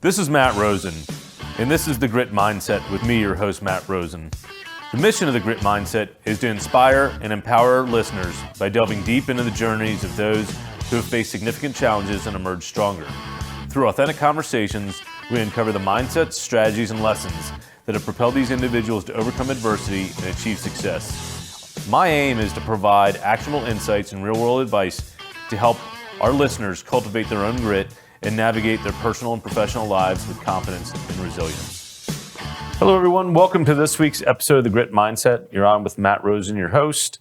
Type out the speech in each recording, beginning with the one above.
This is Matt Rosen, and this is The Grit Mindset with me, your host, Matt Rosen. The mission of The Grit Mindset is to inspire and empower our listeners by delving deep into the journeys of those who have faced significant challenges and emerged stronger. Through authentic conversations, we uncover the mindsets, strategies, and lessons that have propelled these individuals to overcome adversity and achieve success. My aim is to provide actionable insights and real-world advice to help our listeners cultivate their own grit and navigate their personal and professional lives with confidence and resilience. Hello, everyone. Welcome to this week's episode of The Grit Mindset. You're on with Matt Rosen, your host.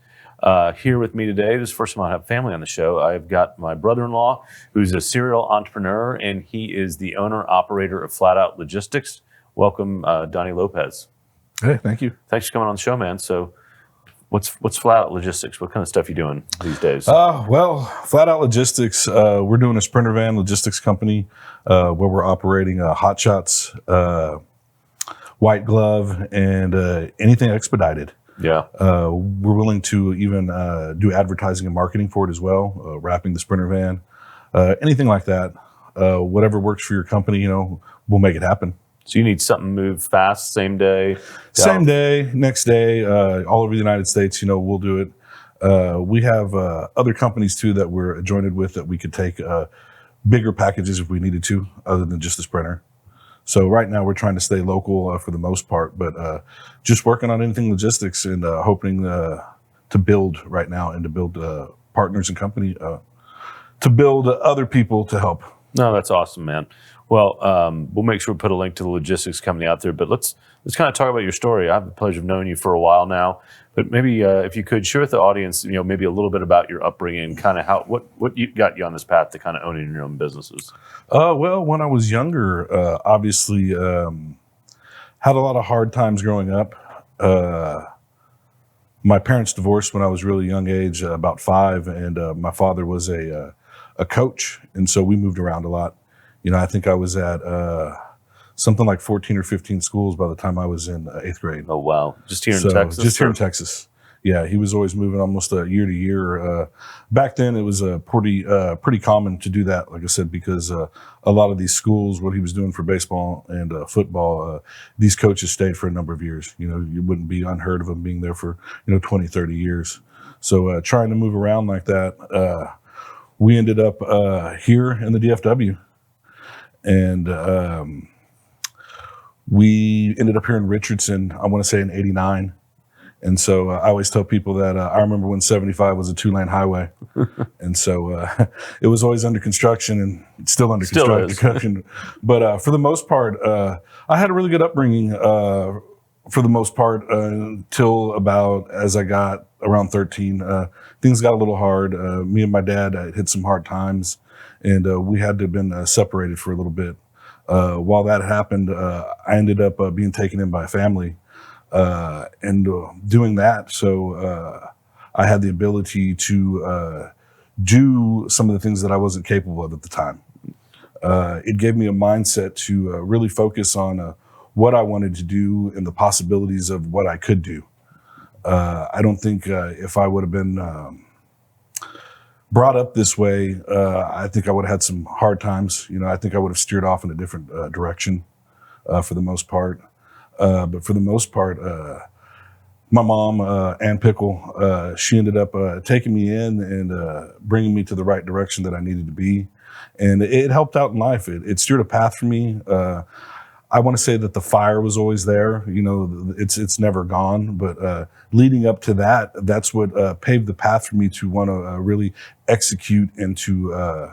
Here with me today, this is the first time I have family on the show. I've got my brother-in-law, who's a serial entrepreneur, and he is the owner-operator of Flatout Logistics. Welcome, Donnie Lopez. Hey, thank you. Thanks for coming on the show, man. So what's Flatout Logistics? What kind of stuff are you doing these days? Well, Flatout Logistics, we're doing a Sprinter van logistics company where we're operating hot shots, white glove, and anything expedited. Yeah. We're willing to even do advertising and marketing for it as well, wrapping the Sprinter van, anything like that. Whatever works for your company, we'll make it happen. So you need something moved fast, same day? Same day, next day, all over the United States, we'll do it. We have other companies too that we're adjointed with that we could take bigger packages if we needed to, other than just the Sprinter. So right now we're trying to stay local for the most part, but just working on anything logistics and hoping to build right now and to build partners and company, to build other people to help. No, that's awesome, man. Well, we'll make sure we put a link to the logistics company out there, but let's kind of talk about your story. I have the pleasure of knowing you for a while now, but maybe if you could share with the audience, maybe a little bit about your upbringing, kind of what got you on this path to kind of owning your own businesses. Well, when I was younger, obviously had a lot of hard times growing up. My parents divorced when I was really young age, about 5, and my father was a coach, and so we moved around a lot. I think I was at something like 14 or 15 schools by the time I was in 8th grade. Oh, wow. Just here in Texas? Just here in Texas. Yeah, he was always moving almost year to year. Back then, it was pretty common to do that, like I said, because a lot of these schools, what he was doing for baseball and football, these coaches stayed for a number of years. You wouldn't be unheard of them being there for 20, 30 years. So trying to move around like that, we ended up here in the DFW. And we ended up here in Richardson, I want to say in 89. And so I always tell people that I remember when 75 was a 2-lane highway. And so it was always under construction, and it's still under construction. But for the most part, I had a really good upbringing for the most part until about as I got around 13. Things got a little hard. Me and my dad hit some hard times. And we had to have been separated for a little bit. While that happened, I ended up being taken in by a family and doing that. So I had the ability to do some of the things that I wasn't capable of at the time. It gave me a mindset to really focus on what I wanted to do and the possibilities of what I could do. I don't think if I would have been brought up this way, I think I would have had some hard times. I think I would have steered off in a different direction for the most part. But for the most part, my mom, Ann Pickle, she ended up taking me in and bringing me to the right direction that I needed to be. And it helped out in life. It steered a path for me. I want to say that the fire was always there. It's never gone. But leading up to that, that's what paved the path for me to want to really execute and to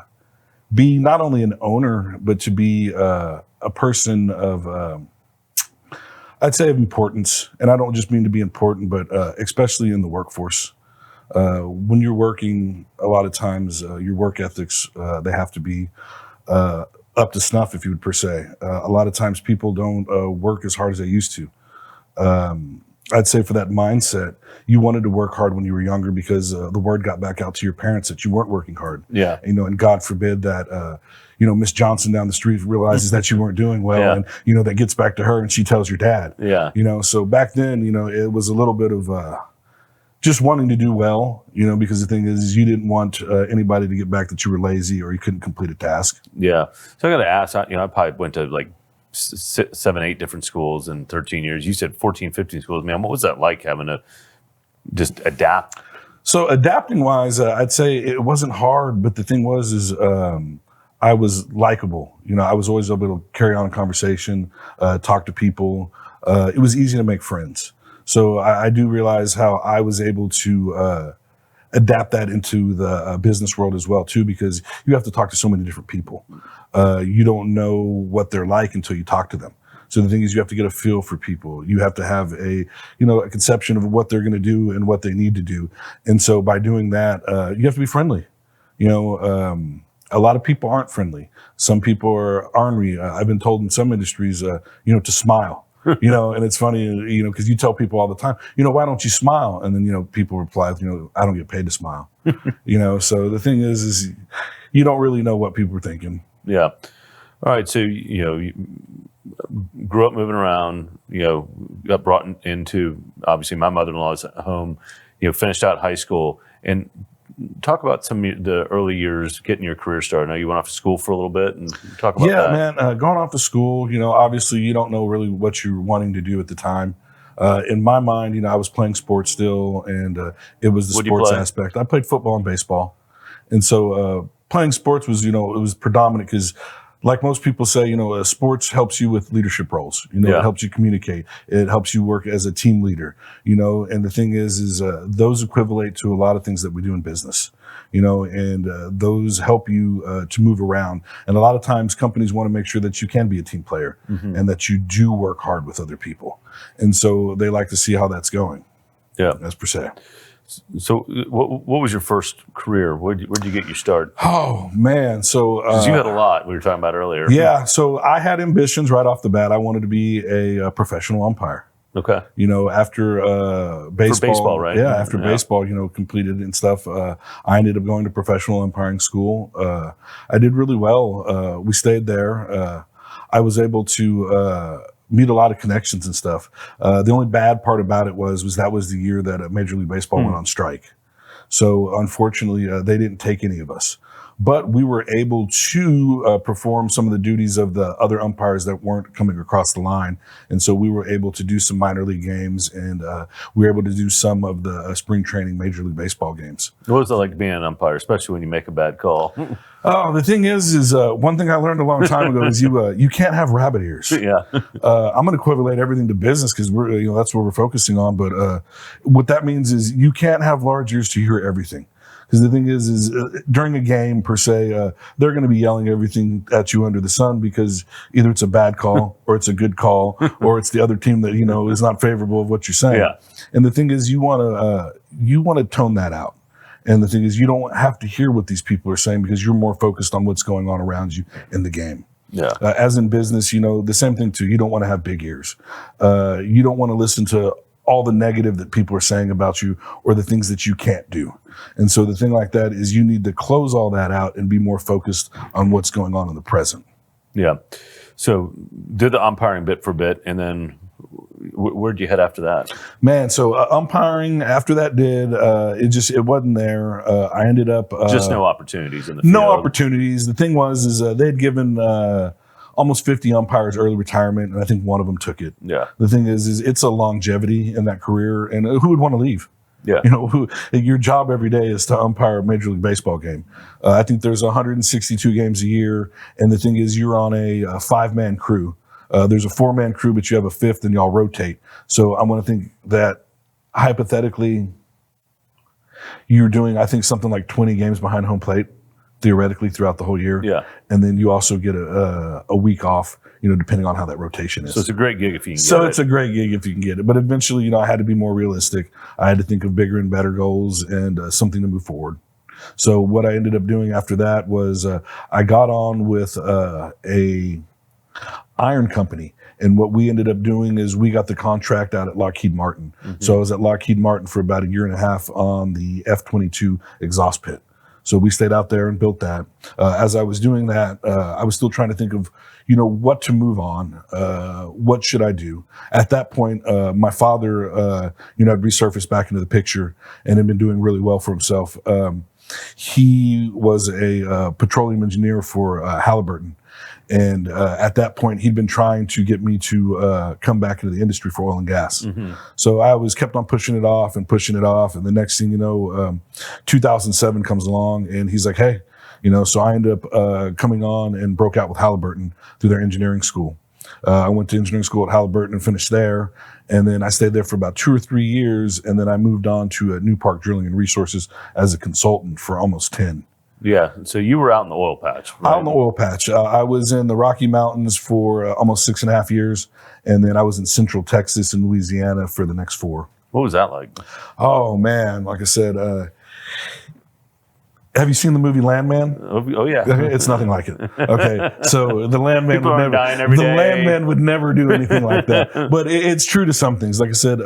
be not only an owner, but to be a person of, I'd say, of importance. And I don't just mean to be important, but especially in the workforce. When you're working, a lot of times your work ethics, they have to be up to snuff, if you would per se. A lot of times people don't work as hard as they used to. I'd say for that mindset, you wanted to work hard when you were younger because the word got back out to your parents that you weren't working hard. Yeah. And God forbid that, Miss Johnson down the street realizes that you weren't doing well. Yeah. And, that gets back to her and she tells your dad. Yeah. So back then, it was a little bit of just wanting to do well, because the thing is you didn't want anybody to get back that you were lazy or you couldn't complete a task. Yeah. So I got to ask, I probably went to like 7, 8 different schools in 13 years. You said 14, 15 schools. Man, what was that like having to just adapt? So adapting wise, I'd say it wasn't hard, but the thing was I was likable. I was always able to carry on a conversation, talk to people. It was easy to make friends. So I do realize how I was able to adapt that into the business world as well too, because you have to talk to so many different people. You don't know what they're like until you talk to them. So the thing is, you have to get a feel for people. You have to have a conception of what they're going to do and what they need to do. And so by doing that, you have to be friendly. A lot of people aren't friendly. Some people are ornery. I've been told in some industries, to smile. And it's funny, because you tell people all the time, why don't you smile? And then, people reply, I don't get paid to smile. So the thing is you don't really know what people are thinking. Yeah. All right. So, you grew up moving around, got brought into, obviously, my mother-in-law's home, finished out high school. And talk about some of the early years getting your career started. I know you went off to school for a little bit, and talk about that. Yeah, man, going off to school, obviously you don't know really what you're wanting to do at the time. In my mind, I was playing sports still, and it was the sports aspect. I played football and baseball. And so playing sports was, it was predominant because like most people say, sports helps you with leadership roles. It helps you communicate. It helps you work as a team leader. And the thing is those equivalent to a lot of things that we do in business. And those help you to move around. And a lot of times companies want to make sure that you can be a team player and that you do work hard with other people. And so they like to see how that's going. Yeah, as per se. So what was your first career? Where'd you get your start? Oh, man. So you had a lot we were talking about earlier. Yeah. So I had ambitions right off the bat. I wanted to be a professional umpire. Okay. After baseball. For baseball, right? Yeah, after baseball, completed and stuff. I ended up going to professional umpiring school. I did really well. We stayed there. I was able to meet a lot of connections and stuff. The only bad part about it was that was the year that Major League Baseball went on strike. So unfortunately, they didn't take any of us. But we were able to perform some of the duties of the other umpires that weren't coming across the line. And so we were able to do some minor league games, and we were able to do some of the spring training Major League Baseball games. What was it like being an umpire, especially when you make a bad call? Oh, the thing is one thing I learned a long time ago is you can't have rabbit ears. Yeah. I'm going to equivalent everything to business because we're that's what we're focusing on. But what that means is you can't have large ears to hear everything. Because the thing is during a game per se, they're going to be yelling everything at you under the sun because either it's a bad call or it's a good call or it's the other team that is not favorable of what you're saying. Yeah. And the thing is, you want to tone that out. And the thing is, you don't have to hear what these people are saying because you're more focused on what's going on around you in the game. Yeah. As in business, the same thing too. You don't want to have big ears. You don't want to listen to all the negative that people are saying about you or the things that you can't do. And so the thing like that is you need to close all that out and be more focused on what's going on in the present. Yeah. So did the umpiring bit for bit, and then where'd you head after that? Man, so umpiring after that it wasn't there. I ended up just no opportunities in the field. No opportunities. The thing was they had given almost 50 umpires early retirement, and I think one of them took it. Yeah. The thing is it's a longevity in that career, and who would want to leave? Yeah. Your job every day is to umpire a Major League Baseball game. I think there's 162 games a year, and the thing is you're on a 5-man crew. There's a 4-man crew, but you have a 5th, and y'all rotate. So I'm going to think that hypothetically you're doing, I think, something like 20 games behind home plate, theoretically, throughout the whole year. Yeah. And then you also get a week off, depending on how that rotation is. So it's a great gig if you can get it. So it's a great gig if you can get it. But eventually, I had to be more realistic. I had to think of bigger and better goals and something to move forward. So what I ended up doing after that was I got on with a iron company. And what we ended up doing is we got the contract out at Lockheed Martin. Mm-hmm. So I was at Lockheed Martin for about a year and a half on the F-22 exhaust pit. So we stayed out there and built that. As I was doing that, I was still trying to think of, what to move on. What should I do? At that point, my father, had resurfaced back into the picture and had been doing really well for himself. He was a petroleum engineer for Halliburton. And at that point, he'd been trying to get me to come back into the industry for oil and gas. So I was kept on pushing it off. And the next thing you know, 2007 comes along and he's like, hey, so I ended up coming on and broke out with Halliburton through their engineering school. I went to engineering school at Halliburton and finished there. And then I stayed there for about 2 or 3 years. And then I moved on to New Park Drilling and Resources as a consultant for almost 10. Yeah. So you were out in the oil patch. Right? Out in the oil patch. I was in the Rocky Mountains for almost 6.5 years. And then I was in Central Texas and Louisiana for the next 4. What was that like? Oh, man. Like I said, have you seen the movie Landman? Oh yeah. It's nothing like it. Okay. So the Landman People are dying every day. Landman would never do anything like that. But it's true to some things. Like I said,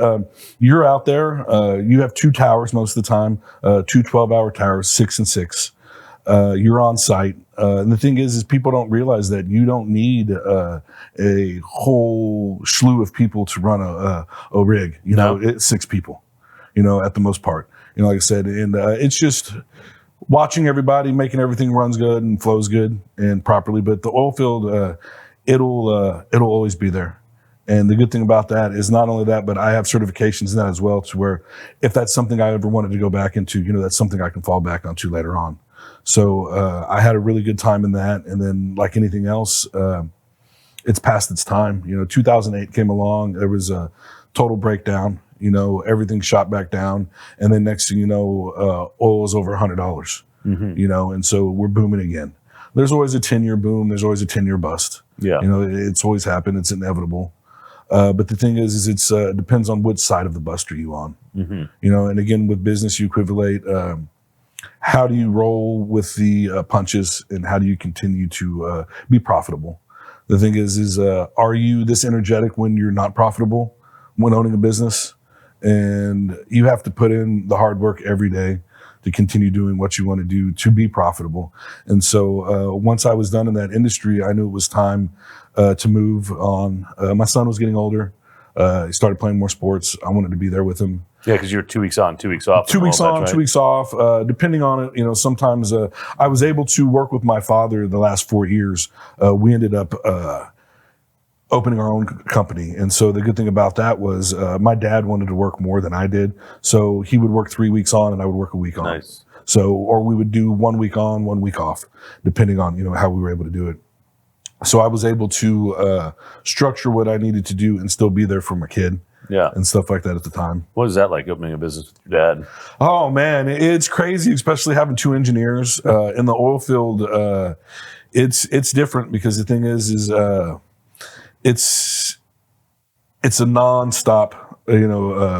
you're out there. You have 2 towers most of the time, 2 12-hour towers, 6 and 6. You're on site. And the thing is people don't realize that you don't need a whole slew of people to run a rig. It's 6 people, at the most part. Like I said, and it's just watching everybody, making everything runs good and flows good and properly. But the oil field, it'll always be there. And the good thing about that is not only that, but I have certifications in that as well, to where if that's something I ever wanted to go back into, that's something I can fall back onto later on. So I had a really good time in that. And then like anything else, it's past its time. 2008 came along. There was a total breakdown. Everything shot back down. And then next thing you know, oil was over $100, and so we're booming again. There's always a 10-year boom. There's always a 10-year bust. Yeah. It's always happened. It's inevitable. But the thing is it's depends on which side of the bust are you on. And again, with business, you equivalate, how do you roll with the punches and how do you continue to be profitable? The thing is are you this energetic when you're not profitable, when owning a business? And you have to put in the hard work every day to continue doing what you want to do to be profitable. And so once I was done in that industry, I knew it was time to move on. My son was getting older. He started playing more sports. I wanted to be there with him. Yeah, because you were 2 weeks on, 2 weeks off. 2 weeks on, 2 weeks off. Depending on it, sometimes I was able to work with my father the last 4 years. We ended up opening our own company. And so the good thing about that was my dad wanted to work more than I did. So he would work 3 weeks on and I would work a week on. Nice. So, or we would do 1 week on, 1 week off, depending on, how we were able to do it. So I was able to structure what I needed to do and still be there for my kid. Yeah. And stuff like that at the time. What was that like, opening a business with your dad? Oh man, it's crazy, especially having 2 engineers in the oil field. It's different because the thing is it's a nonstop,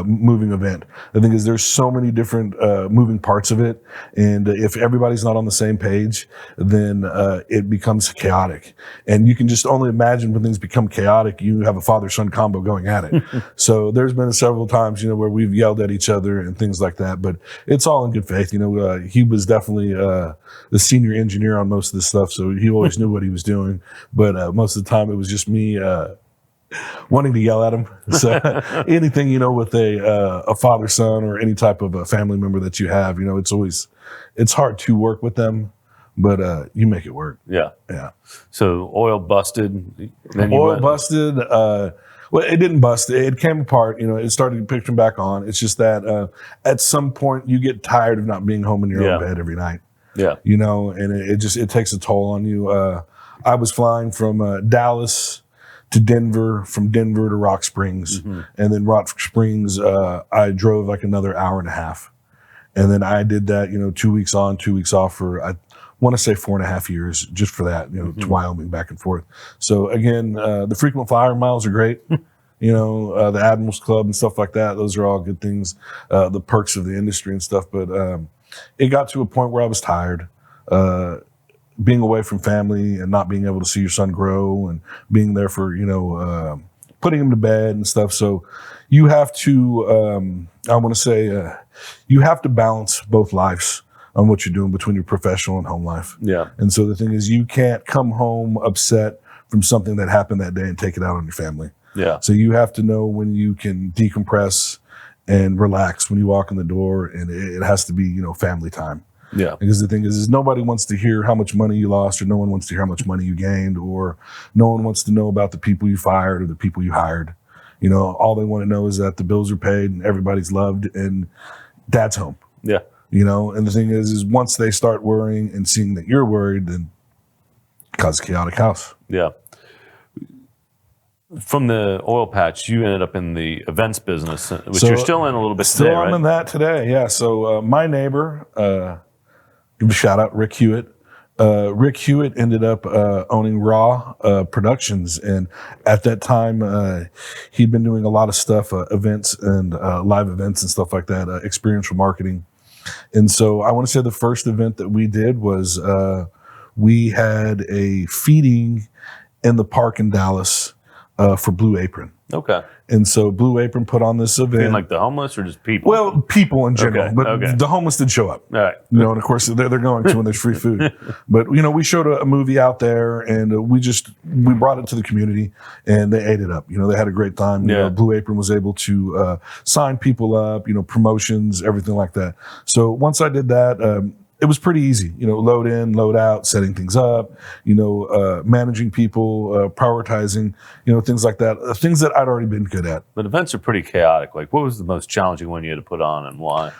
moving event. The thing is there's so many different moving parts of it. And if everybody's not on the same page, then it becomes chaotic. And you can just only imagine when things become chaotic, you have a father-son combo going at it. So there's been several times, where we've yelled at each other and things like that, but it's all in good faith. He was definitely the senior engineer on most of this stuff. So he always knew what he was doing. But most of the time it was just me, wanting to yell at him. So anything, with a father, son, or any type of a family member that you have, it's hard to work with them, but you make it work. Yeah. Yeah. So oil busted. Then busted. Well, it didn't bust. It came apart. It started picking back on. It's just that at some point you get tired of not being home in your own bed every night. Yeah. And it takes a toll on you. I was flying from Dallas to Denver, from Denver to Rock Springs. And then Rock Springs, I drove like another hour and a half. And then I did that, 2 weeks on, 2 weeks off for, I want to say 4.5 years just for that, to Wyoming back and forth. So again, the frequent flyer miles are great. The Admirals Club and stuff like that. Those are all good things, the perks of the industry and stuff. But it got to a point where I was tired. Being away from family and not being able to see your son grow and being there for, putting him to bed and stuff. So you have to, I want to say, you have to balance both lives. on what you're doing between your professional and home life. Yeah. And so the thing is, you can't come home upset from something that happened that day and take it out on your family. Yeah. So you have to know when you can decompress and relax when you walk in the door, and it has to be, family time. Yeah. Because the thing is nobody wants to hear how much money you lost, or no one wants to hear how much money you gained, or no one wants to know about the people you fired or the people you hired. All they want to know is that the bills are paid and everybody's loved and dad's home. Yeah. And the thing is once they start worrying and seeing that you're worried, then it causes a chaotic house. Yeah. From the oil patch, you ended up in the events business, which you're still in a little bit today, right? Still I'm in that today, yeah. So my neighbor, give a shout out, Rick Hewitt. Rick Hewitt ended up owning Raw Productions, and at that time, he'd been doing a lot of stuff, events and live events and stuff like that, experiential marketing. And so I want to say the first event that we did was we had a feeding in the park in Dallas for Blue Apron. Okay. And so Blue Apron put on this event. Being like the homeless or just people? Well, people in general, Okay, but okay. the homeless did show up. All right. And of course they're going to when there's free food. But we showed a movie out there, and we brought it to the community, and they ate it up. They had a great time. Yeah. Blue Apron was able to sign people up, promotions, everything like that. So once I did that, it was pretty easy, load in, load out, setting things up, managing people, prioritizing, things like that, things that I'd already been good at. But events are pretty chaotic. Like, what was the most challenging one you had to put on, and why?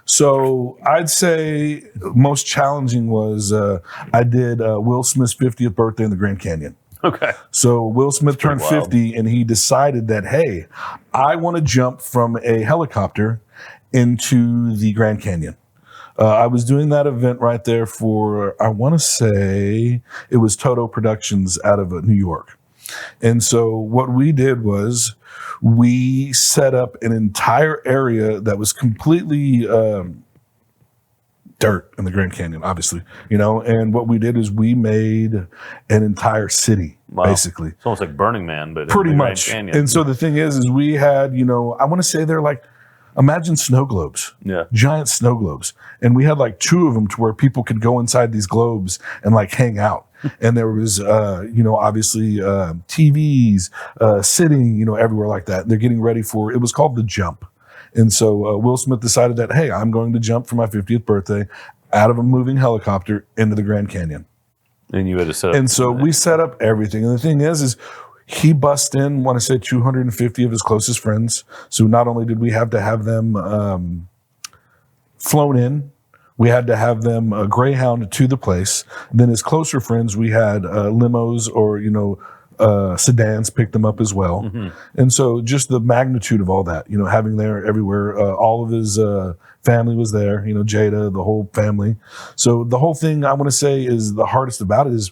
So I'd say most challenging was I did Will Smith's 50th birthday in the Grand Canyon. Okay. So Will Smith turned 50, and he decided that, hey, I want to jump from a helicopter into the Grand Canyon. I was doing that event right there for, I want to say it was Toto Productions out of New York. And so what we did was we set up an entire area that was completely dirt in the Grand Canyon, obviously, and what we did is we made an entire city, basically. It's almost like Burning Man, but pretty in the much. Grand Canyon. And so the thing is we had, I want to say they're like, imagine snow globes, giant snow globes. And we had like 2 of them to where people could go inside these globes and like hang out. And there was, obviously TVs, sitting, everywhere like that. They're getting ready for, it was called The Jump. And so Will Smith decided that, hey, I'm going to jump for my 50th birthday out of a moving helicopter into the Grand Canyon. And you had to set up. And so we set up everything. And the thing is he bussed in, want to say 250 of his closest friends. So not only did we have to have them flown in, we had to have them Greyhound to the place. Then his closer friends, we had limos or, sedans pick them up as well. Mm-hmm. And so just the magnitude of all that, having there everywhere, all of his family was there, Jada, the whole family. So the whole thing I want to say is the hardest about it is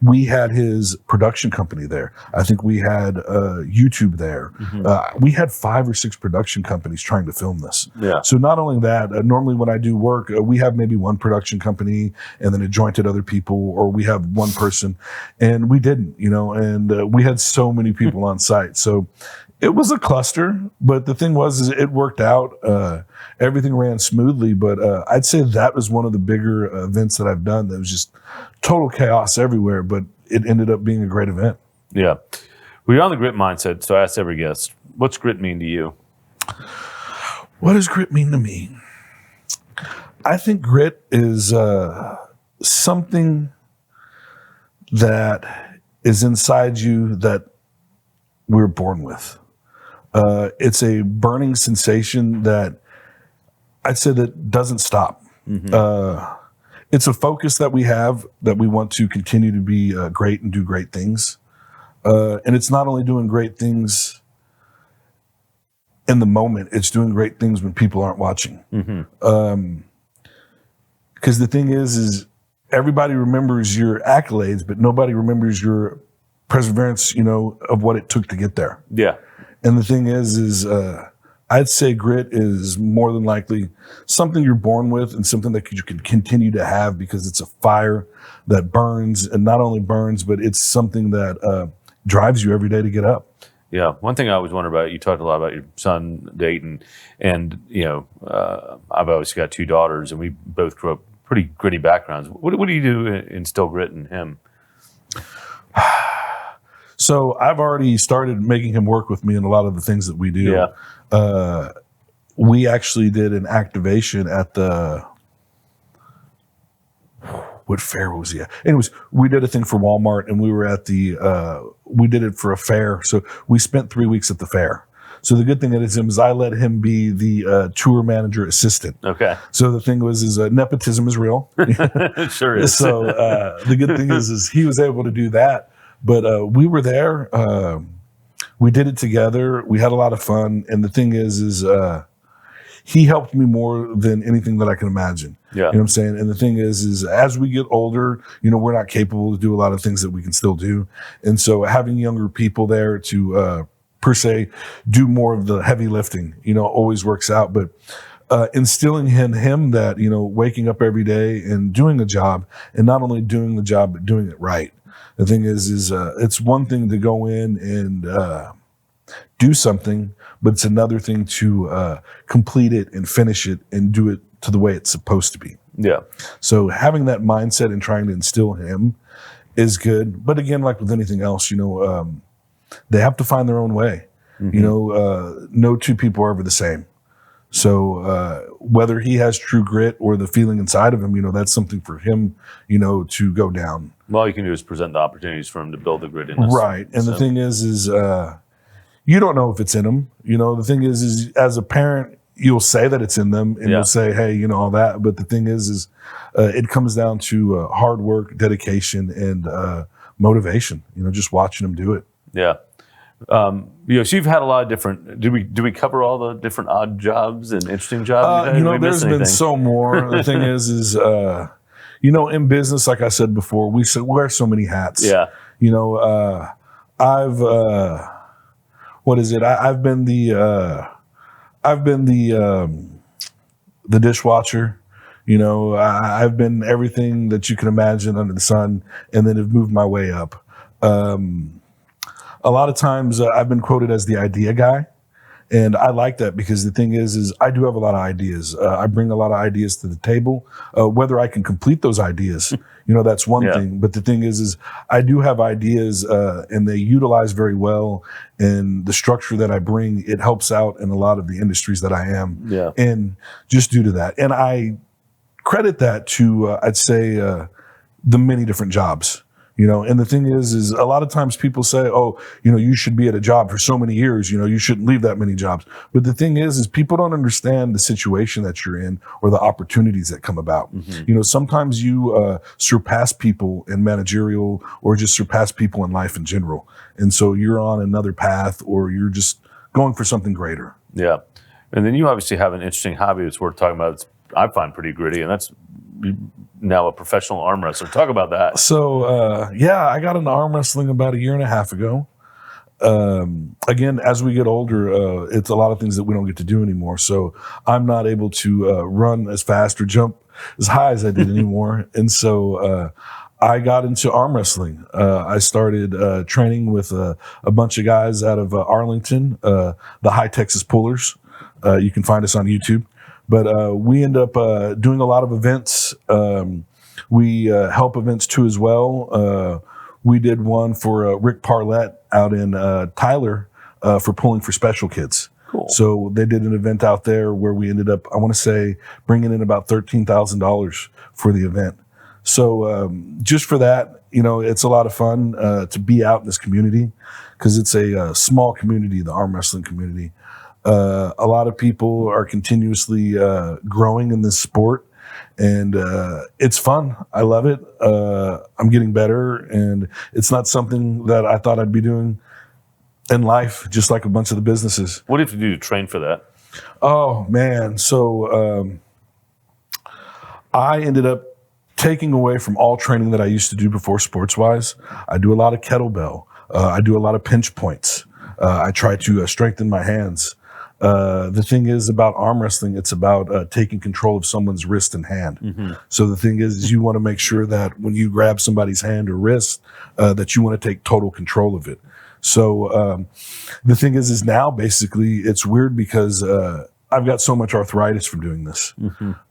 we had his production company there. I think we had YouTube there. Mm-hmm. We had 5 or 6 production companies trying to film this. Yeah. So not only that, normally when I do work, we have maybe one production company and then adjointed other people, or we have one person, and we didn't, and we had so many people on site. So it was a cluster, but the thing was, is it worked out. Everything ran smoothly, but I'd say that was one of the bigger events that I've done that was just total chaos everywhere, but it ended up being a great event. Yeah. Well, you're on the grit mindset, so I ask every guest, what's grit mean to you? What does grit mean to me? I think grit is something that is inside you that we're born with. It's a burning sensation that I'd say that doesn't stop. Mm-hmm. It's a focus that we have that we want to continue to be great and do great things. And it's not only doing great things in the moment, it's doing great things when people aren't watching. Mm-hmm. Because the thing is everybody remembers your accolades, but nobody remembers your perseverance, of what it took to get there. Yeah. And the thing is I'd say grit is more than likely something you're born with and something that you can continue to have because it's a fire that burns, and not only burns, but it's something that drives you every day to get up. Yeah. One thing I always wonder about, you talked a lot about your son, Dayton, and, I've obviously got 2 daughters, and we both grew up pretty gritty backgrounds. What do you do to instill grit in him? So I've already started making him work with me in a lot of the things that we do. Yeah. We actually did an activation at what fair was he at? Anyways, we did a thing for Walmart, and we were at we did it for a fair. So we spent 3 weeks at the fair. So the good thing is I let him be the tour manager assistant. Okay. So the thing is nepotism is real. It sure is. So the good thing is he was able to do that. But we were there. We did it together. We had a lot of fun. And the thing is he helped me more than anything that I can imagine. Yeah. You know what I'm saying? And the thing is as we get older, we're not capable to do a lot of things that we can still do. And so having younger people there to per se do more of the heavy lifting, always works out. But instilling in him that, waking up every day and doing a job, and not only doing the job, but doing it right. The thing is it's one thing to go in and do something, but it's another thing to complete it and finish it and do it to the way it's supposed to be. Yeah. So having that mindset and trying to instill him is good. But again, like with anything else, they have to find their own way. Mm-hmm. No 2 people are ever the same. So whether he has true grit or the feeling inside of him, that's something for him, to go down. All you can do is present the opportunities for him to build the grit in us. Right. And the thing is you don't know if it's in them. The thing is as a parent, you'll say that it's in them, and you'll say, hey, all that. But the thing is it comes down to hard work, dedication, and motivation, just watching them do it. Yeah. So you've had a lot of different, do we cover all the different odd jobs and interesting jobs? There's been so more. The thing is in business, like I said before, we wear so many hats. Yeah. I've been the dishwasher. I've been everything that you can imagine under the sun, and then have moved my way up. A lot of times I've been quoted as the idea guy, and I like that because the thing is I do have a lot of ideas. I bring a lot of ideas to the table. Whether I can complete those ideas, that's one thing. But the thing is I do have ideas, and they utilize very well. And the structure that I bring, it helps out in a lot of the industries that I am. Yeah. And just due to that, and I credit that to I'd say the many different jobs. And the thing is a lot of times people say, oh, you should be at a job for so many years, you shouldn't leave that many jobs. But the thing is people don't understand the situation that you're in or the opportunities that come about. Mm-hmm. Sometimes you surpass people in managerial or just surpass people in life in general. And so you're on another path, or you're just going for something greater. Yeah. And then you obviously have an interesting hobby that's worth talking about. I find pretty gritty, and that's now a professional arm wrestler. Talk about that. So, I got into arm wrestling about 1.5 years ago. Again, as we get older, it's a lot of things that we don't get to do anymore. So I'm not able to run as fast or jump as high as I did anymore. And so I got into arm wrestling. I started training with a bunch of guys out of Arlington, the High Texas Pullers. You can find us on YouTube. But we end up doing a lot of events. We help events too as well. We did one for Rick Parlett out in Tyler for Pulling for Special Kids. Cool. So they did an event out there where we ended up, I want to say, bringing in about $13,000 for the event. So just for that, it's a lot of fun to be out in this community, because it's a small community, the arm wrestling community. A lot of people are continuously growing in this sport, and it's fun. I love it. I'm getting better, and it's not something that I thought I'd be doing in life, just like a bunch of the businesses. What did you do to train for that? Oh, man. So I ended up taking away from all training that I used to do before sports-wise. I do a lot of kettlebell. I do a lot of pinch points. I try to strengthen my hands. The thing is about arm wrestling, it's about taking control of someone's wrist and hand. So the thing is you want to make sure that when you grab somebody's hand or wrist, that you want to take total control of it. So the thing is now basically it's weird because I've got so much arthritis from doing this.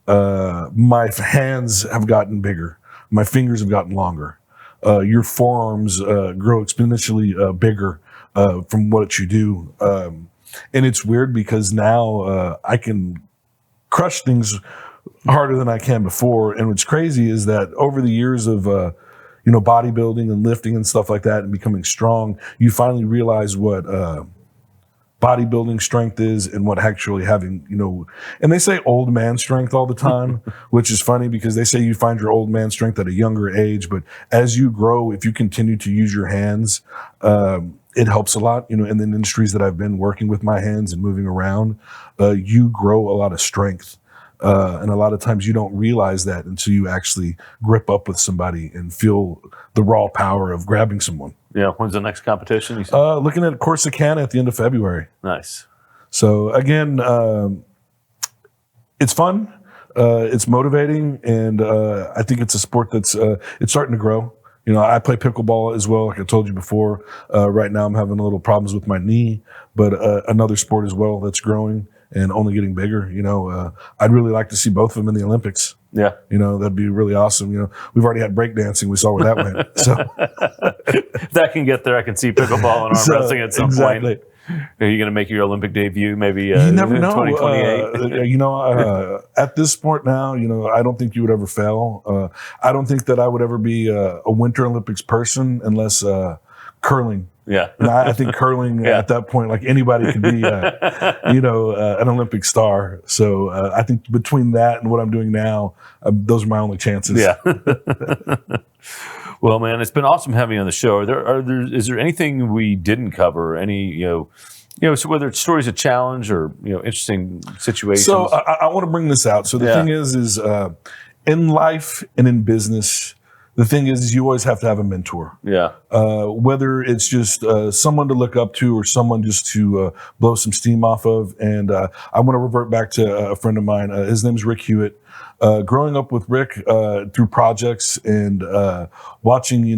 My hands have gotten bigger. My fingers have gotten longer. Your forearms grow exponentially bigger from what you do. And it's weird because now I can crush things harder than I can before. And what's crazy is that over the years of bodybuilding and lifting and stuff like that and becoming strong, you finally realize what bodybuilding strength is and what actually having, and they say old man strength all the time, which is funny because they say you find your old man strength at a younger age. But as you grow, if you continue to use your hands, it helps a lot, in the industries that I've been working with my hands and moving around, you grow a lot of strength. And a lot of times you don't realize that until you actually grip up with somebody and feel the raw power of grabbing someone. Yeah. When's the next competition? Looking at Corsicana at the end of February. Nice. So again, it's fun. It's motivating. And I think it's a sport that's it's starting to grow. I play pickleball as well, like I told you before. Right now I'm having a little problems with my knee, but another sport as well that's growing and only getting bigger. I'd really like to see both of them in the Olympics. Yeah. That'd be really awesome. We've already had breakdancing. We saw where that went. So if that can get there, I can see pickleball and arm wrestling at some point. Are you going to make your Olympic debut maybe you never know. 2028? At this sport now, I don't think you would ever fail. I don't think that I would ever be a Winter Olympics person unless curling. Yeah. And I think curling at that point, like anybody could be, an Olympic star. So I think between that and what I'm doing now, those are my only chances. Yeah. Well, man, it's been awesome having you on the show. Is there anything we didn't cover? Any, so whether it's stories of challenge or, interesting situations? So I want to bring this out. So the thing is in life and in business, the thing is you always have to have a mentor. Yeah. Whether it's just someone to look up to or someone just to blow some steam off of. And I want to revert back to a friend of mine. His name's Rick Hewitt. Growing up with Rick through projects and watching,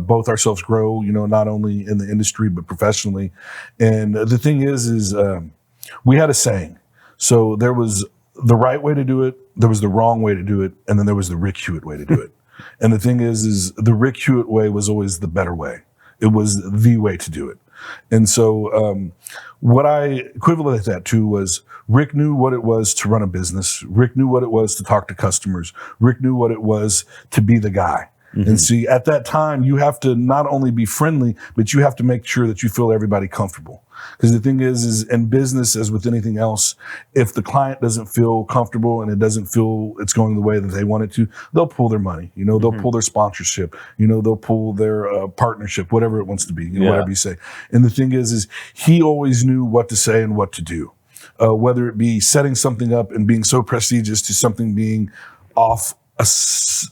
both ourselves grow, not only in the industry but professionally. And the thing is we had a saying. So there was the right way to do it, there was the wrong way to do it, and then there was the Rick Hewitt way to do it. And the thing is the Rick Hewitt way was always the better way. It was the way to do it. And so what I equivalent that to was Rick knew what it was to run a business. Rick knew what it was to talk to customers. Rick knew what it was to be the guy. And see, at that time, you have to not only be friendly, but you have to make sure that you feel everybody comfortable. Because the thing is in business, as with anything else, if the client doesn't feel comfortable and it doesn't feel it's going the way that they want it to, they'll pull their money. They'll pull their sponsorship. They'll pull their partnership, whatever it wants to be, whatever you say. And the thing is he always knew what to say and what to do. Whether it be setting something up and being so prestigious to something being off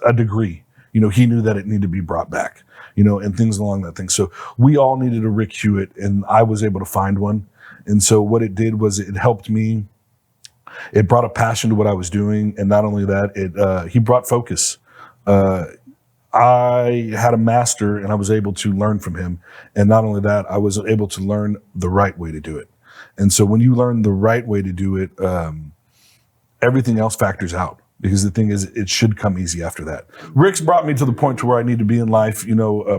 a degree. He knew that it needed to be brought back, and things along that thing. So we all needed a Rick Hewitt, and I was able to find one. And so what it did was it helped me. It brought a passion to what I was doing. And not only that, he brought focus. I had a master and I was able to learn from him. And not only that, I was able to learn the right way to do it. And so when you learn the right way to do it, everything else factors out. Because the thing is, it should come easy after that. Rick's brought me to the point to where I need to be in life,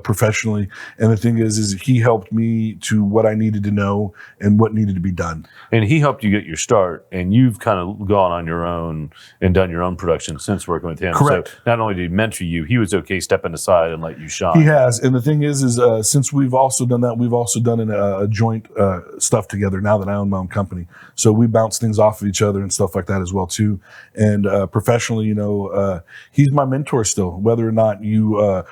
professionally. And the thing is he helped me to what I needed to know and what needed to be done. And he helped you get your start, and you've kind of gone on your own and done your own production since working with him. Correct. So not only did he mentor you, he was okay stepping aside and let you shine. He has. And the thing is since we've also done that, we've also done a joint stuff together now that I own my own company. So we bounce things off of each other and stuff like that as well, too. And professionally, he's my mentor still. Whether or not you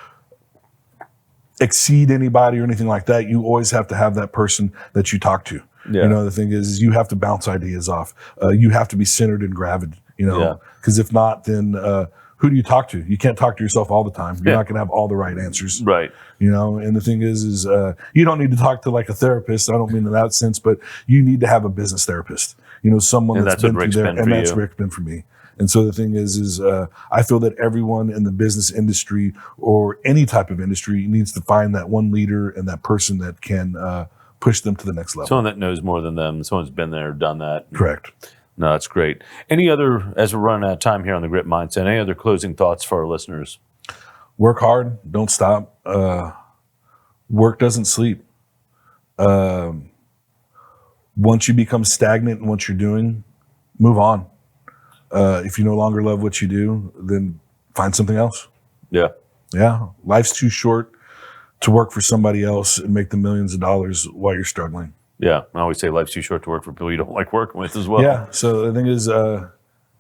exceed anybody or anything like that, you always have to have that person that you talk to. Yeah. The thing is you have to bounce ideas off. You have to be centered and grounded, because if not, then who do you talk to? You can't talk to yourself all the time. You're not going to have all the right answers. Right. You know, and the thing is you don't need to talk to like a therapist. I don't mean in that sense, but you need to have a business therapist. You know, someone that's been through there, and that's Rick been for me. And so the thing is I feel that everyone in the business industry or any type of industry needs to find that one leader and that person that can push them to the next level. Someone that knows more than them. Someone's been there, done that. Correct. No, that's great. Any other, as we're running out of time here on the Grit Mindset, any other closing thoughts for our listeners? Work hard. Don't stop. Work doesn't sleep. Once you become stagnant in what you're doing, move on. If you no longer love what you do, then find something else. Yeah. Yeah. Life's too short to work for somebody else and make the millions of dollars while you're struggling. Yeah. I always say life's too short to work for people you don't like working with as well. Yeah. So the thing is,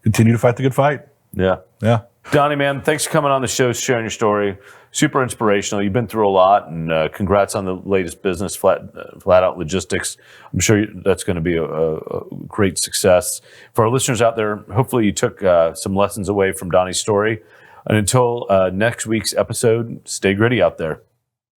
continue to fight the good fight. Yeah. Yeah. Donnie, man, thanks for coming on the show, sharing your story. Super inspirational. You've been through a lot, and congrats on the latest business, Flatout Logistics. I'm sure that's going to be a great success. For our listeners out there, hopefully you took some lessons away from Donnie's story. And until next week's episode, stay gritty out there.